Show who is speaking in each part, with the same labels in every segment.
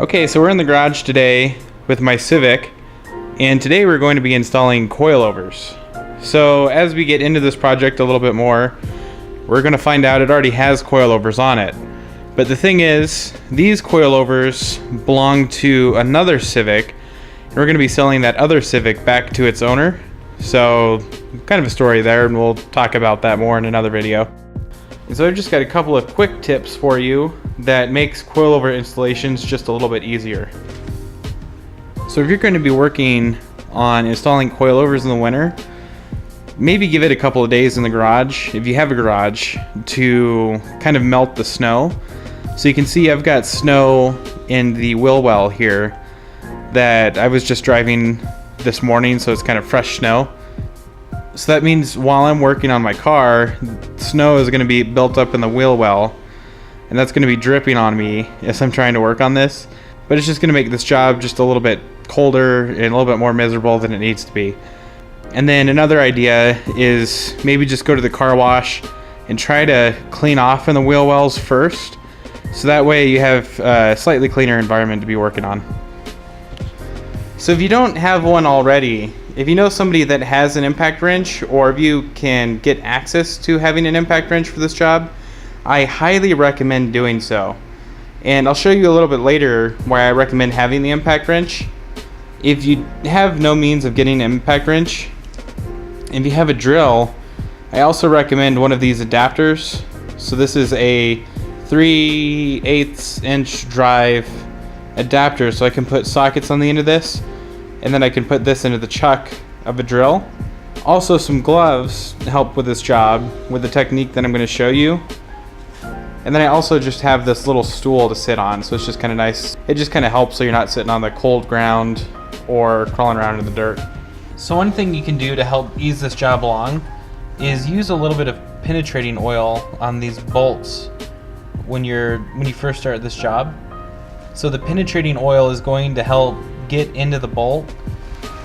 Speaker 1: Okay, so we're in the garage today with my Civic, and today we're going to be installing coilovers. So as we get into this project a little bit more, we're going to find out it already has coilovers on it. But the thing is, these coilovers belong to another Civic, and we're going to be selling that other Civic back to its owner. So kind of a story there, and we'll talk about that more in another video. And so I've just got a couple of quick tips for you that makes coilover installations just a little bit easier. So if you're going to be working on installing coilovers in the winter, maybe give it a couple of days in the garage, if you have a garage, to kind of melt the snow. So you can see I've got snow in the wheel well here that I was just driving this morning, so it's kind of fresh snow. So that means while I'm working on my car, snow is going to be built up in the wheel well, and that's going to be dripping on me as I'm trying to work on this. But it's just going to make this job just a little bit colder and a little bit more miserable than it needs to be. And then another idea is maybe just go to the car wash and try to clean off in the wheel wells first, so that way you have a slightly cleaner environment to be working on. So if you don't have one already, if you know somebody that has an impact wrench, or if you can get access to having an impact wrench for this job, I highly recommend doing so. And I'll show you a little bit later why I recommend having the impact wrench. If you have no means of getting an impact wrench, if you have a drill, I also recommend one of these adapters. So this is a 3/8 inch drive adapter, so I can put sockets on the end of this, and then I can put this into the chuck of a drill. Also some gloves to help with this job with the technique that I'm going to show you. And then I also just have this little stool to sit on, so it's just kind of nice. It just kind of helps so you're not sitting on the cold ground or crawling around in the dirt. So one thing you can do to help ease this job along is use a little bit of penetrating oil on these bolts when you first start this job. So the penetrating oil is going to help get into the bolt,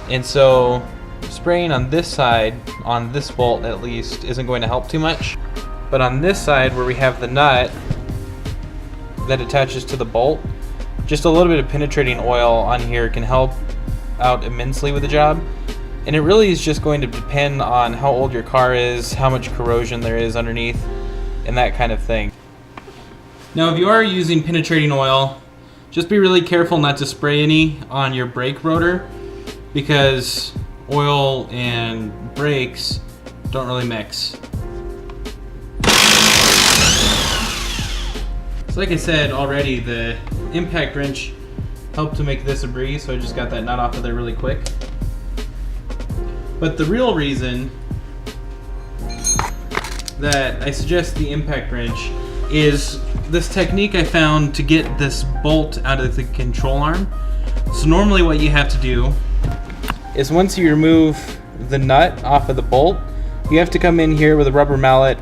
Speaker 1: and so spraying on this side, on this bolt at least, isn't going to help too much. But on this side where we have the nut that attaches to the bolt, just a little bit of penetrating oil on here can help out immensely with the job. And it really is just going to depend on how old your car is, how much corrosion there is underneath, and that kind of thing. Now if you are using penetrating oil, just be really careful not to spray any on your brake rotor, because oil and brakes don't really mix. So like I said already, the impact wrench helped to make this a breeze, so I just got that nut off of there really quick. But the real reason that I suggest the impact wrench is this technique I found to get this bolt out of the control arm. So normally what you have to do is once you remove the nut off of the bolt, you have to come in here with a rubber mallet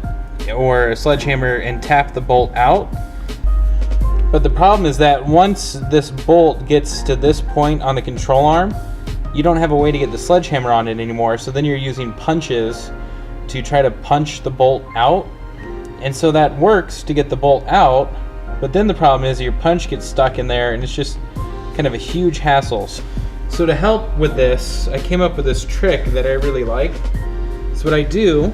Speaker 1: or a sledgehammer and tap the bolt out. But the problem is that once this bolt gets to this point on the control arm, you don't have a way to get the sledgehammer on it anymore, so then you're using punches to try to punch the bolt out. And so that works to get the bolt out, but then the problem is your punch gets stuck in there, and it's just kind of a huge hassle. So to help with this, I came up with this trick that I really like. So what I do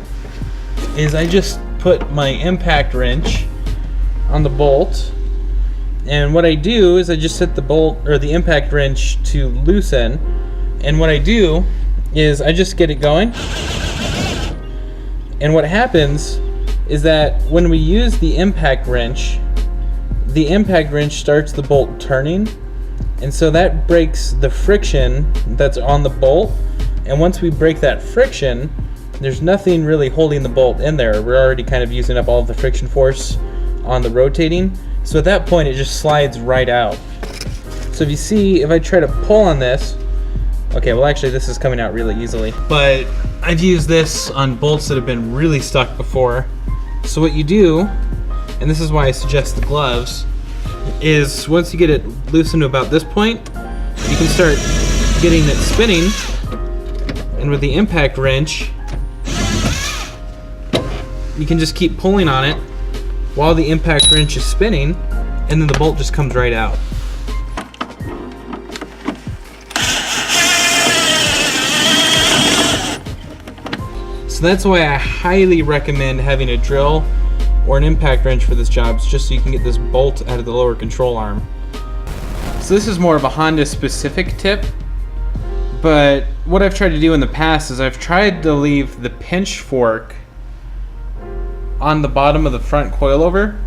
Speaker 1: is I just put my impact wrench on the bolt, and what I do is I just set the bolt or the impact wrench to loosen, and what I do is I just get it going. And what happens is that when we use the impact wrench starts the bolt turning, and so that breaks the friction that's on the bolt. And once we break that friction, there's nothing really holding the bolt in there. We're already kind of using up all of the friction force on the rotating, so at that point it just slides right out. So if you see, if I try to pull on this, okay, well actually this is coming out really easily, but I've used this on bolts that have been really stuck before. So what you do, and this is why I suggest the gloves, is once you get it loosened to about this point, you can start getting it spinning, and with the impact wrench, you can just keep pulling on it while the impact wrench is spinning, and then the bolt just comes right out. So that's why I highly recommend having a drill or an impact wrench for this job, just so you can get this bolt out of the lower control arm. So this is more of a Honda specific tip, but what I've tried to do in the past is I've tried to leave the pinch fork on the bottom of the front coilover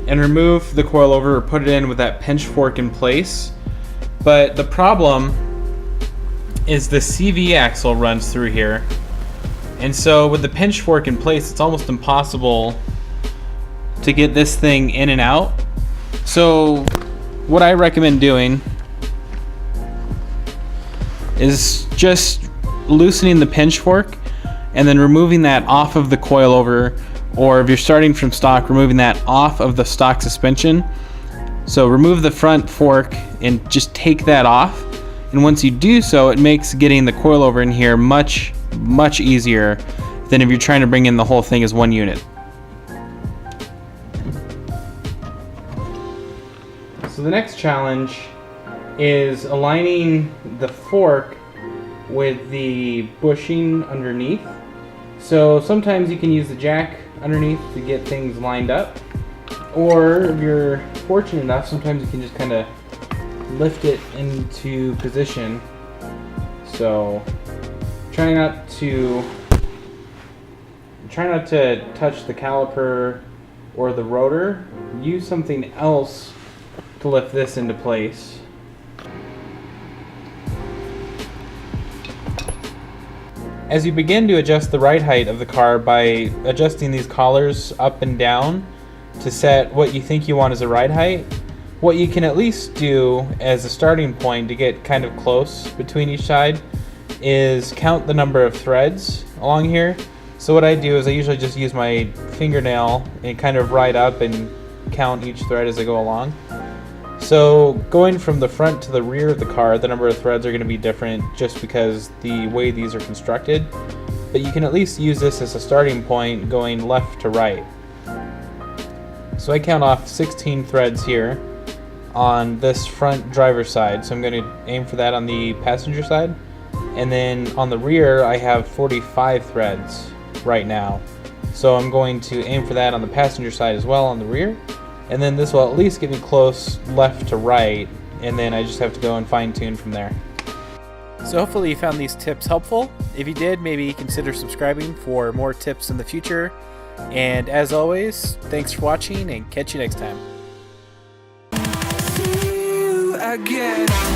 Speaker 1: and remove the coilover or put it in with that pinch fork in place. But the problem is the CV axle runs through here, and so with the pinch fork in place, it's almost impossible to get this thing in and out. So what I recommend doing is just loosening the pinch fork and then removing that off of the coilover, or if you're starting from stock, removing that off of the stock suspension. So remove the front fork and just take that off, and once you do so, it makes getting the coilover in here much easier than if you're trying to bring in the whole thing as one unit. So the next challenge is aligning the fork with the bushing underneath. So sometimes you can use the jack underneath to get things lined up, or if you're fortunate enough, sometimes you can just kind of lift it into position. So try not to touch the caliper or the rotor. Use something else to lift this into place. As you begin to adjust the ride height of the car by adjusting these collars up and down to set what you think you want as a ride height, what you can at least do as a starting point to get kind of close between each side is count the number of threads along here. So what I do is I usually just use my fingernail and kind of ride up and count each thread as I go along. So going from the front to the rear of the car, the number of threads are going to be different just because the way these are constructed, but you can at least use this as a starting point going left to right. So I count off 16 threads here on this front driver's side, so I'm going to aim for that on the passenger side, and then on the rear I have 45 threads right now, so I'm going to aim for that on the passenger side as well on the rear. And then this will at least get me close left to right, and then I just have to go and fine-tune from there. So hopefully you found these tips helpful. If you did, maybe consider subscribing for more tips in the future. And as always, thanks for watching, and catch you next time.
Speaker 2: See you again.